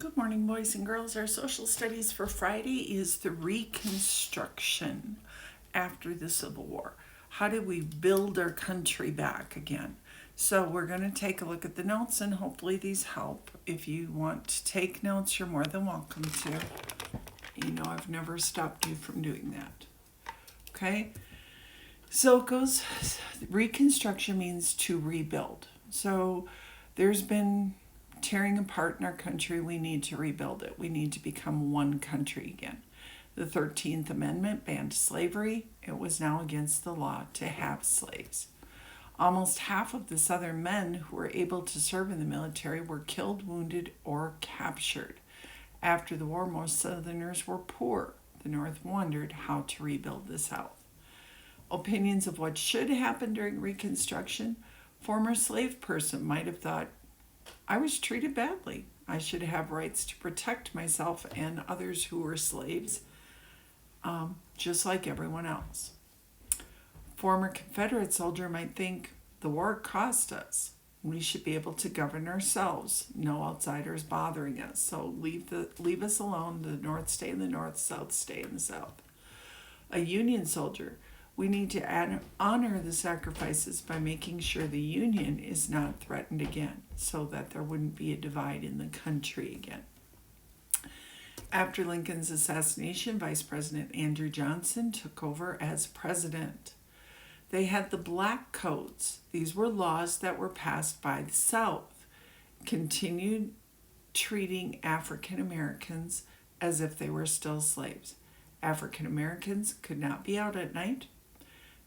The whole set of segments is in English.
Good morning, boys and girls. Our social studies for Friday is the Reconstruction after the Civil War. How did we build our country back again? So we're going to take a look at the notes and hopefully these help. If you want to take notes, you're more than welcome to. You know, I've never stopped you from doing that. Okay? So it goes, Reconstruction means to rebuild. So there's been tearing apart in our country. We need to rebuild it. We need to become one country again. The 13th Amendment banned slavery. It was now against the law to have slaves. Almost half of the Southern men who were able to serve in the military were killed, wounded, or captured. After the war, most Southerners were poor. The North wondered how to rebuild the South. Opinions of what should happen during Reconstruction. Former slave person might have thought, I was treated badly. I should have rights to protect myself and others who were slaves, just like everyone else. Former Confederate soldier might think, the war cost us. We should be able to govern ourselves. No outsiders bothering us. So leave us alone. The North stay in the North, South stay in the South. A Union soldier, we need to honor the sacrifices by making sure the Union is not threatened again, so that there wouldn't be a divide in the country again. After Lincoln's assassination, Vice President Andrew Johnson took over as president. They had the Black Codes. These were laws that were passed by the South, continued treating African Americans as if they were still slaves. African Americans could not be out at night.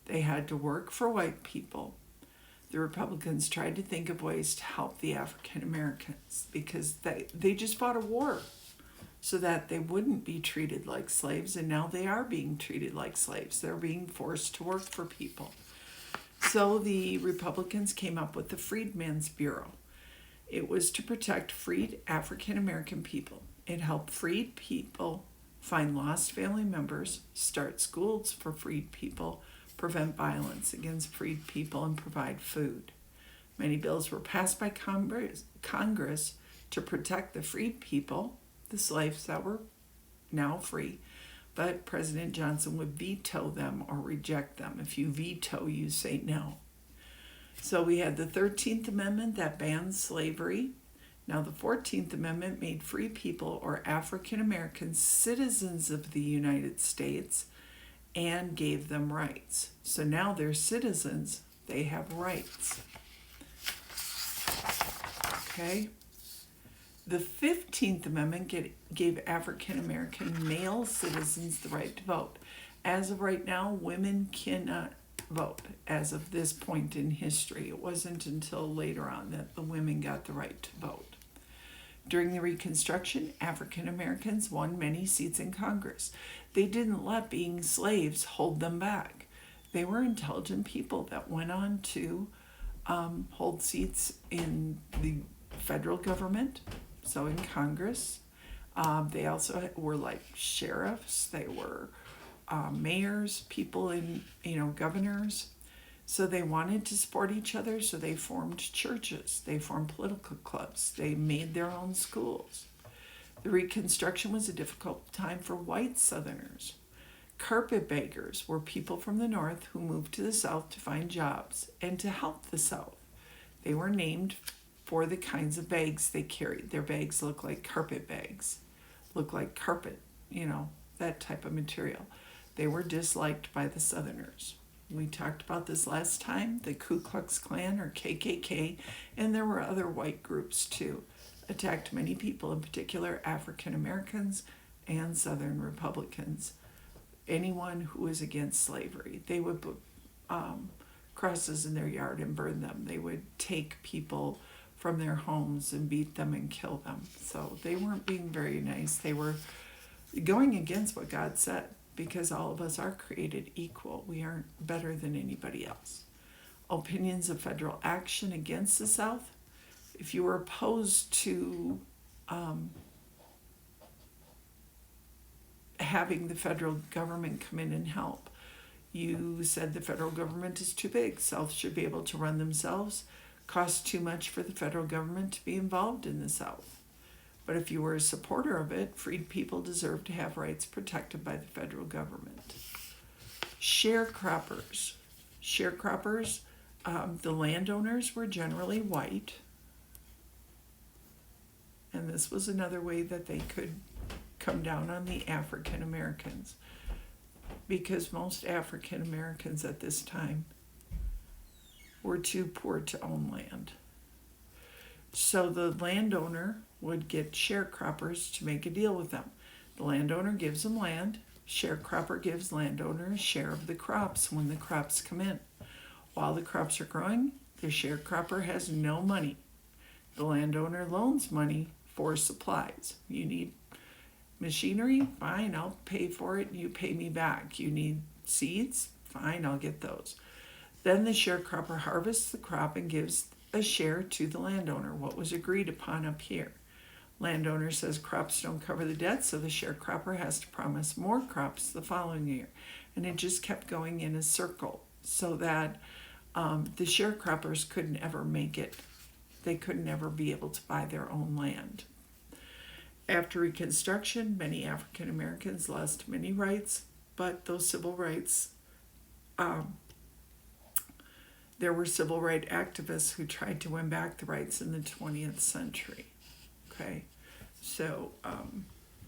They had to work for white people. The Republicans tried to think of ways to help the African Americans because they just fought a war so that they wouldn't be treated like slaves, and now they are being treated like slaves. They're being forced to work for people. So the Republicans came up with the Freedmen's Bureau. It was to protect freed African American people. It helped freed people find lost family members, start schools for freed people, prevent violence against freed people, and provide food. Many bills were passed by Congress to protect the freed people, the slaves that were now free, but President Johnson would veto them or reject them. If you veto, you say no. So we had the 13th Amendment that banned slavery. Now the 14th Amendment made free people or African Americans citizens of the United States and gave them rights. So now they're citizens, they have rights. Okay? The 15th Amendment gave African American male citizens the right to vote. As of right now, women cannot vote as of this point in history. It wasn't until later on that the women got the right to vote. During the Reconstruction, African Americans won many seats in Congress. They didn't let being slaves hold them back. They were intelligent people that went on to hold seats in the federal government, so in Congress. They also were like sheriffs. They were mayors, people in, governors. So they wanted to support each other, so they formed churches. They formed political clubs. They made their own schools. The Reconstruction was a difficult time for white Southerners. Carpetbaggers were people from the North who moved to the South to find jobs and to help the South. They were named for the kinds of bags they carried. Their bags look like carpet bags, look like carpet, that type of material. They were disliked by the Southerners. We talked about this last time, the Ku Klux Klan or KKK, and there were other white groups too, attacked many people, in particular African Americans and Southern Republicans. Anyone who was against slavery. They would put crosses in their yard and burn them. They would take people from their homes and beat them and kill them. So they weren't being very nice. They were going against what God said, because all of us are created equal. We aren't better than anybody else. Opinions of federal action against the South. If you were opposed to having the federal government come in and help, you said the federal government is too big. South should be able to run themselves. Costs too much for the federal government to be involved in the South. But if you were a supporter of it, freed people deserved to have rights protected by the federal government. Sharecroppers. Sharecroppers, the landowners were generally white. And this was another way that they could come down on the African Americans, because most African Americans at this time were too poor to own land. So the landowner would get sharecroppers to make a deal with them. The landowner gives them land. Sharecropper gives landowner a share of the crops when the crops come in. While the crops are growing, the sharecropper has no money. The landowner loans money for supplies. You need machinery? Fine, I'll pay for it and you pay me back. You need seeds? Fine, I'll get those. Then the sharecropper harvests the crop and gives a share to the landowner, what was agreed upon up here. Landowner says crops don't cover the debt, so the sharecropper has to promise more crops the following year. And it just kept going in a circle, so that the sharecroppers couldn't ever make it. They couldn't ever be able to buy their own land. After Reconstruction, many African Americans lost many rights, but those civil rights, there were civil rights activists who tried to win back the rights in the 20th century. Okay, so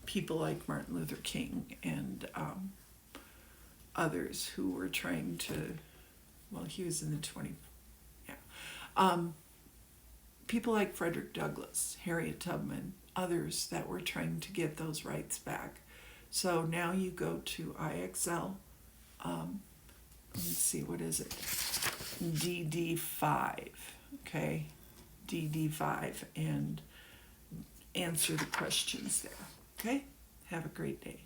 people like Martin Luther King and others who were trying to, well, he was in the 20s, yeah. People like Frederick Douglass, Harriet Tubman, others that were trying to get those rights back. So now you go to IXL, let's see, what is it? DD5, okay? DD5, and answer the questions there, okay? Have a great day.